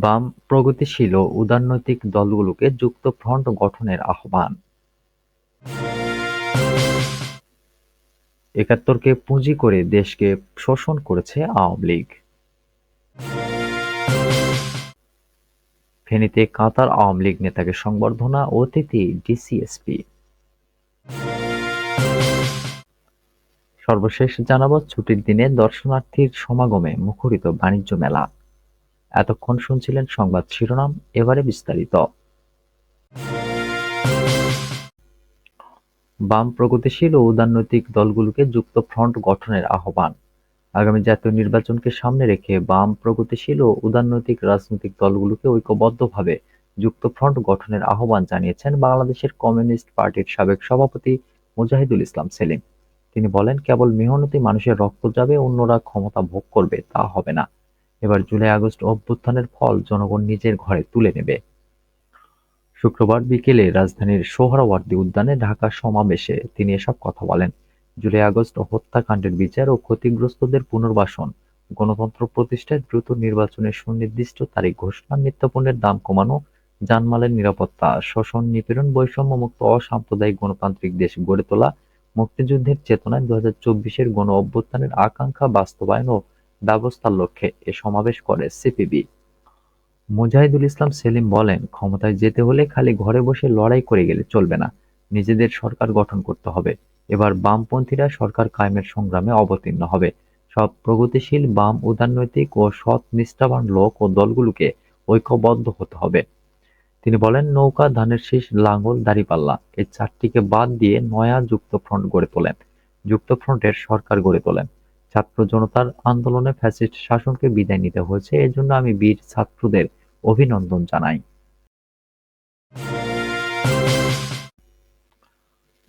বাম, প্রগতিশীল ও উদারনৈতিক দলগুলোকে যুক্তফ্রন্ট গঠনের আহ্বান। একাত্তরকে পুঁজি করে দেশকে শোষণ করেছে আওয়ামী লীগ। ফেনীতে কাতার আওয়ামী লীগ নেতাকে সংবর্ধনা, অতিথি ডিসিএসপি। সর্বশেষ জানাবো ছুটির দিনে দর্শনার্থীর সমাগমে মুখরিত বাণিজ্য মেলা। এতক্ষণ শুনছিলেন সংবাদ শিরোনাম, এবারে বিস্তারিত। বাম, প্রগতিশীল ও উদারনৈতিক দলগুলোকে যুক্তফ্রন্ট গঠনের আহ্বান। আগামী জাতীয় নির্বাচনকে সামনে রেখে বাম, প্রগতিশীল ও উদারনৈতিক রাজনৈতিক দলগুলোকে ঐক্যবদ্ধভাবে যুক্তফ্রন্ট গঠনের আহ্বান জানিয়েছেন বাংলাদেশের কমিউনিস্ট পার্টির সাবেক সভাপতি মুজাহিদুল ইসলাম সেলিম। তিনি বলেন, কেবল মেহনতি মানুষের রক্ত যাবে, অন্যরা ক্ষমতা ভোগ করবে, তা হবে না। এবার জুলাই-আগস্ট অভ্যুত্থানের ফল জনগণ নিজের ঘরে তুলে নেবে। শুক্রবার বিকেলে রাজধানীর সোহরাওয়ার্দী উদ্যানে ঢাকা সমাবেশে তিনি এসব কথা বলেন। জুলাই-আগস্ট হত্যাকাণ্ডের বিচার ও ক্ষতিগ্রস্তদের পুনর্বাসন, গণতন্ত্র প্রতিষ্ঠায় দ্রুত নির্বাচনের সুনির্দিষ্ট তারিখ ঘোষণা, নিত্যপণ্যের দাম কমানো, জানমালের নিরাপত্তা, শোষণ নিপীড়ন, বৈষম্যমুক্ত অসাম্প্রদায়িক গণতান্ত্রিক দেশ গড়ে তোলা, মুক্তিযুদ্ধের চেতনায় ২০২৪-এর গণ-অভ্যুত্থানের আকাঙ্ক্ষা বাস্তবায়ন ও ব্যবস্থার লক্ষ্যে এ সমাবেশ করে সিপিবি। মুজাহিদুল ইসলাম সেলিম বলেন, ক্ষমতায় যেতে হলে খালি ঘরে বসে লড়াই করে গেলে চলবে না, নিজেদের সরকার গঠন করতে হবে। এবার বামপন্থীরা সরকার কায়েমের সংগ্রামে অবতীর্ণ হবে। সব প্রগতিশীল বাম, উদারনৈতিক ও সৎ নিষ্ঠাবান লোক ও দলগুলোকে ঐক্যবদ্ধ হতে হবে। তিনি বলেন, নৌকা, ধানের শীষ, লাঙল, দাঁড়িপাল্লা এই চারটিকে বাদ দিয়ে নয়া যুক্তফ্রন্ট গড়ে তোলেন। যুক্তফ্রন্টের সরকার গড়ে তোলেন। ছাত্র জনতার আন্দোলনে ফ্যাসিস্ট শাসনকে বিদায় নিতে হয়েছে, এজন্য আমি বীর ছাত্রদের অভিনন্দন জানাই।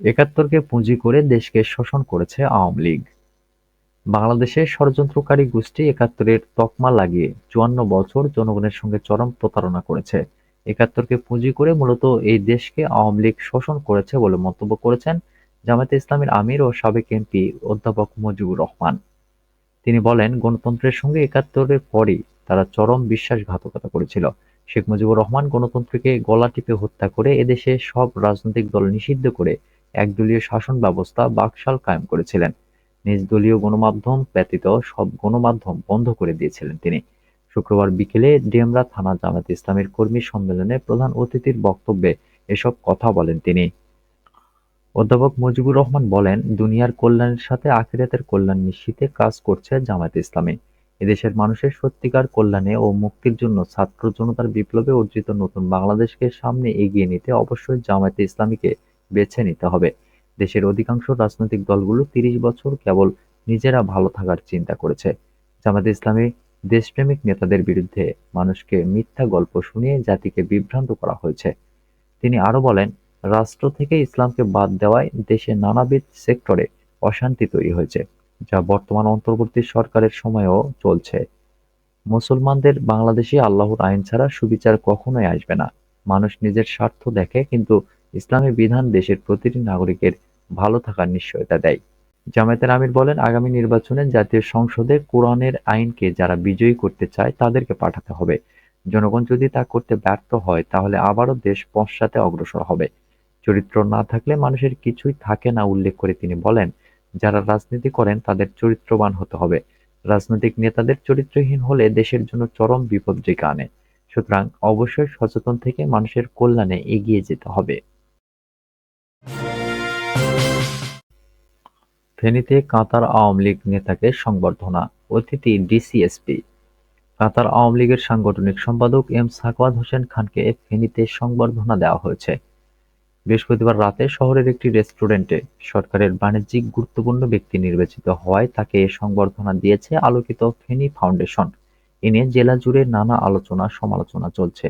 একাত্তরকে পুঁজি করে দেশকে শোষণ করেছে আওয়ামী লীগ। বাংলাদেশের ষড়যন্ত্রকারী গোষ্ঠী একাত্তরের তকমা লাগিয়ে ৫৪ বছর জনগণের সঙ্গে চরম প্রতারণা করেছে। একাত্তরকে পুঁজি করে মূলত এই দেশকে আওয়ামী লীগ শোষণ করেছে বলে মন্তব্য করেছেন জামায়াতে ইসলামীর আমির ও সাবেক এমপি অধ্যাপক মুজিবুর রহমান। তিনি বলেন, গণতন্ত্রের সঙ্গে একাত্তরের পরই তারা চরম বিশ্বাসঘাতকতা করেছিল। শেখ মুজিবুর রহমান গণতন্ত্রকে গলা টিপে হত্যা করে এদেশে সব রাজনৈতিক দল নিষিদ্ধ করে একদলীয় শাসন ব্যবস্থা বাকশাল কায়েম করেছিলেন। নিজ দলীয় গণমাধ্যম ব্যতীত সব গণমাধ্যম বন্ধ করে দিয়েছিলেন তিনি। শুক্রবার বিকেলে ডেমরা থানা জামায়াতে ইসলামীর কর্মী সম্মেলনে প্রধান অতিথির বক্তব্যে এসব কথা বলেন তিনি। অধ্যাপক মুজিবুর রহমান বলেন, দুনিয়ার কল্যাণের সাথে আখিরাতের কল্যাণ নিশ্চিতে কাজ করছে জামায়াতে ইসলামী। এদেশের মানুষের সত্যিকার কল্যাণে ও মুক্তির জন্য ছাত্র জনতার বিপ্লবে অর্জিত নতুন বাংলাদেশকে সামনে এগিয়ে নিতে অবশ্যই জামায়াতে ইসলামীকে বেছে নিতে হবে। দেশের অধিকাংশ রাজনৈতিক দলগুলো ৩০ বছর কেবল নিজেরা ভালো থাকার চিন্তা করেছে। জামায়াতে ইসলামী দেশপ্রেমিক নেতাদের বিরুদ্ধে মানুষকে মিথ্যা গল্প শুনিয়ে জাতিকে বিভ্রান্ত করা হয়েছে। তিনি আরো বলেন, রাষ্ট্র থেকে ইসলামকে বাদ দেওয়ায় দেশে নানাবিধ সেক্টরে অশান্তি তৈরি হয়েছে, যা বর্তমান অন্তর্বর্তী সরকারের সময়েও চলছে। মুসলমানদের বাংলাদেশে আল্লাহর আইন ছাড়া সুবিচার কখনোই আসবে না। মানুষ নিজের স্বার্থ দেখে, কিন্তু ইসলামী বিধান দেশের প্রতিটি নাগরিকের ভালো থাকার নিশ্চয়তা দেয়। জামায়াতের আমির বলেন, আগামী নির্বাচনে জাতীয় সংসদে কোরআনের আইনকে যারা বিজয়ী করতে চায় তাদেরকে পাঠাতে হবে। জনগণ যদি তা করতে ব্যর্থ হয় তাহলে আবারও দেশ পশ্চাতে অগ্রসর হবে। চরিত্র না থাকলে মানুষের কিছুই থাকে না উল্লেখ করে তিনি বলেন, যারা রাজনীতি করেন তাদের চরিত্রবান হতে হবে। রাজনৈতিক নেতাদের চরিত্রহীন হলে দেশের জন্য চরম বিপদ ডেকে আনে। সুতরাং অবশ্যই সচেতন থেকে মানুষের কল্যাণে এগিয়ে যেতে হবে। ফেনীতে কাতার আওয়ামী লীগ নেতাকে সংবর্ধনা, অতিথি ডিসিএসপি। কাতার আওয়ামী লীগের সাংগঠনিক সম্পাদক এম সাখাওয়াত হোসেন খানকে ফেনীতে সংবর্ধনা দেওয়া হয়েছে। বৃহস্পতিবার রাতে শহরের একটি রেস্টুরেন্টে সরকারের বাণিজ্যিক গুরুত্বপূর্ণ ব্যক্তি নির্বাচিত হওয়ায় তাকে এ সংবর্ধনা দিয়েছে আলোকিত ফেনী ফাউন্ডেশন। এ নিয়ে জেলা জুড়ে নানা আলোচনা সমালোচনা চলছে।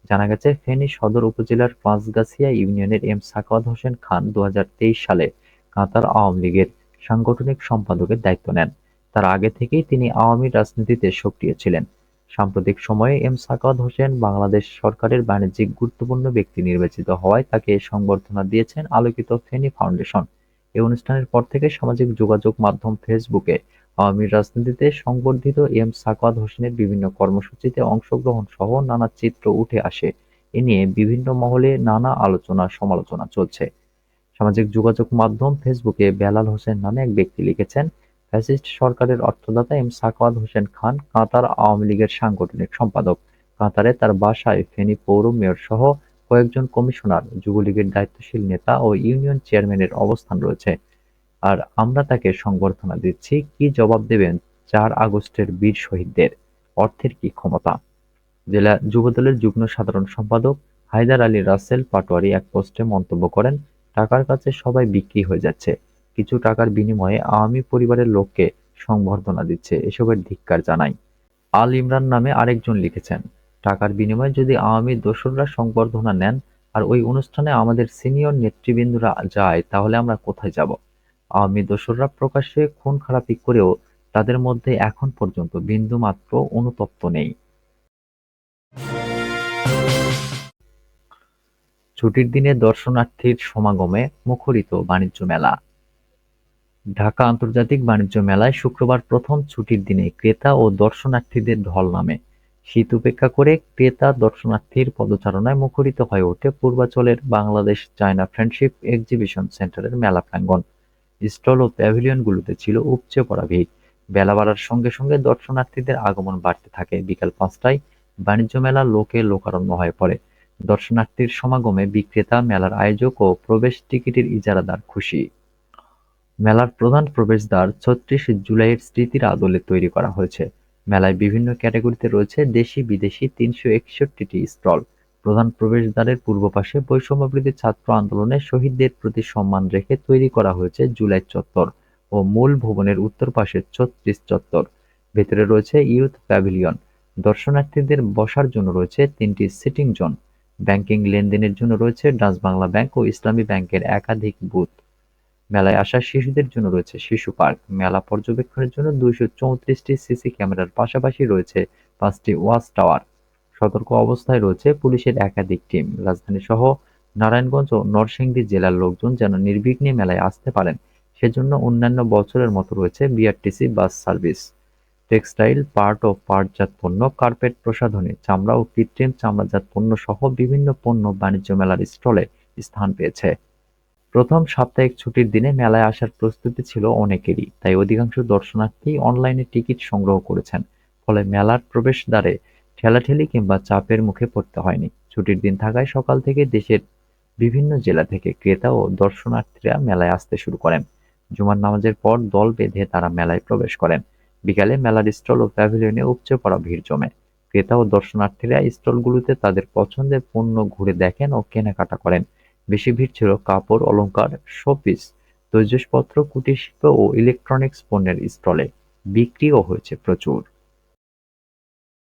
জানা গেছে, ফেনী সদর উপজেলার পাঁচগাছিয়া ইউনিয়নের এম সাখাওয়াত হোসেন খান ২০২৩ সালে কাতার আওয়ামী লীগের সাংগঠনিক সম্পাদকের দায়িত্ব নেন। তার আগে থেকেই তিনি আওয়ামী রাজনীতিতে সক্রিয় ছিলেন। সাম্প্রতিক সময়ে এম সাখাওয়াত হোসেন বাংলাদেশ সরকারের বাণিজ্যিক গুরুত্বপূর্ণ ব্যক্তি নির্বাচিত হওয়ায় তাকে এ সংবর্ধনা দিয়েছেন আলোকিত ফেনী ফাউন্ডেশন। এই অনুষ্ঠানের পর থেকে সামাজিক যোগাযোগ মাধ্যম ফেসবুকে আওয়ামী রাজনীতিতে সংবর্ধিত এম সাখাওয়াত হোসেনের বিভিন্ন কর্মসূচিতে অংশগ্রহণ সহ নানা চিত্র উঠে আসে। এ নিয়ে বিভিন্ন মহলে নানা আলোচনা সমালোচনা চলছে। সামাজিক যোগাযোগ মাধ্যম ফেসবুকে বেলাল হোসেন নামে এক ব্যক্তি লিখেছেন, ফ্যাসিস্ট সরকারের অর্থদাতা এম সাখাওয়াত হোসেন খান কাতার আওয়ামী লীগের সাংগঠনিক সম্পাদক। কাতারে তার বাসায় ফেনী পৌর মেয়র সহ কয়েকজন কমিশনার, যুবলীগের দায়িত্বশীল নেতা ও ইউনিয়ন চেয়ারম্যানের অবস্থান রয়েছে। আর আমরা তাকে সংবর্ধনা দিচ্ছি। কি জবাব দেবেন ৪ আগস্টের বীর শহীদদের? অর্থের কি ক্ষমতা? জেলা যুবদলের যুগ্ম সাধারণ সম্পাদক হায়দার আলী রাসেল পাটোয়ারী এক পোস্টে মন্তব্য করেন, টাকার কাছে সবাই বিক্রি হয়ে যাচ্ছে। কিছু টাকার বিনিময়ে আওয়ামী পরিবারের লোককে সংবর্ধনা দিচ্ছে। এসবের ধিক্কার জানাই। আল ইমরান নামে আরেকজন লিখেছেন, টাকার বিনিময়ে যদি আওয়ামী দোসররা সংবর্ধনা নেন আর ওই অনুষ্ঠানে আমাদের সিনিয়র নেতৃবৃন্দরা যায়, তাহলে আমরা কোথায় যাব? আওয়ামী দোসররা প্রকাশ্যে খুন-খারাপি করেও তাদের মধ্যে এখন পর্যন্ত বিন্দুমাত্র অনুতপ্ত নেই। ছুটির দিনে দর্শনার্থীর সমাগমে মুখরিত বাণিজ্য মেলা। ঢাকা আন্তর্জাতিক বাণিজ্য মেলায় শুক্রবার প্রথম ছুটির দিনে ক্রেতা ও দর্শনার্থীদের ঢল নামে। শীত উপেক্ষা করে ক্রেতা-দর্শনার্থীর পদচারণায় মুখরিত হয়ে ওঠে পূর্বাঞ্চলের বাংলাদেশ-চায়না ফ্রেন্ডশিপ এক্সিবিশন সেন্টারের মেলা প্রাঙ্গণ। স্টল ও প্যাভিলিয়নগুলোতে ছিল উপচে পড়া ভিড়। বেলা বাড়ার সঙ্গে সঙ্গে দর্শনার্থীদের আগমন বাড়তে থাকে। বিকেল ৫টায় বাণিজ্য মেলা লোকে লোকারণ্য হয়ে পড়ে। দর্শনার্থীর সমাগমে বিক্রেতা, মেলার আয়োজক ও প্রবেশ টিকিটের ইজারাদার খুশি। মেলার প্রধান প্রবেশদ্বার ৩৬ জুলাইয়ের স্মৃতির আদলে তৈরি করা হয়েছে। মেলায় বিভিন্ন ক্যাটাগরিতে রয়েছে দেশি-বিদেশি ৩৬১টি স্টল। প্রধান প্রবেশদ্বারের পূর্ব পাশে বৈষম্যবিরোধী ছাত্র আন্দোলনে শহীদদের প্রতি সম্মান রেখে তৈরি করা হয়েছে জুলাই চত্বর ও মূল ভবনের উত্তর পাশে ৩৬ চত্বর। ভেতরে রয়েছে ইউথ প্যাভিলিয়ন। দর্শনার্থীদের বসার জন্য রয়েছে ৩টি সিটিং জোন। ব্যাংকিং লেনদেনের জন্য রয়েছে ডাচ বাংলা ব্যাংক ও ইসলামী ব্যাংকের একাধিক বুথ। মেলায় আসা শিশুদের জন্য রয়েছে শিশু পার্ক। মেলা পর্যবেক্ষণের জন্য ২৩৪টি সিসি ক্যামেরার পাশাপাশি রয়েছে ৫টি ওয়াচ টাওয়ার। সতর্ক অবস্থায় রয়েছে পুলিশের একাধিক টিম। রাজধানীসহ নারায়ণগঞ্জ ও নরসিংদী জেলার লোকজন যেন নির্বিঘ্নে মেলায় আসতে পারেন, সেজন্য অন্যান্য বছরের মতো রয়েছে বিআরটিসি বাস সার্ভিস। টেক্সটাইল, পাট ও পাটজাত পণ্য, কার্পেট প্রসাধনী, চামড়া ও কৃত্রিম চামড়াজাত পণ্য সহ বিভিন্ন পণ্য বাণিজ্য মেলার স্টলে স্থান পেয়েছে। প্রথম সাপ্তাহিক ছুটির দিনে মেলায় আসার প্রস্তুতি ছিল অনেকেরই, তাই অধিকাংশ দর্শনার্থী অনলাইনে টিকিট সংগ্রহ করেছেন। ফলে মেলার প্রবেশদ্বারে ঠেলাঠেলি কিংবা চাপের মুখে পড়তে হয়নি। ছুটির দিন থাকায় সকাল থেকে দেশের বিভিন্ন জেলা থেকে ক্রেতা ও দর্শনার্থীরা মেলায় আসতে শুরু করেন। জুমার নামাজের পর দল বেঁধে তারা মেলায় প্রবেশ করেন। বিকালে মেলার স্টল ও প্যাভিলিয়নে উপচে পড়া ভিড় জমে। ক্রেতা ও দর্শনার্থীরা স্টলগুলোতে তাদের পছন্দের পণ্য ঘুরে দেখেন ও কেনাকাটা করেন। বেশি ভিড় ছিল কাপড়, অলংকার, শোপিস, তৈজসপত্র, কুটিরশিল্প ও ইলেকট্রনিক্স পণ্যের স্টলে। বিক্রিও হয়েছে প্রচুর।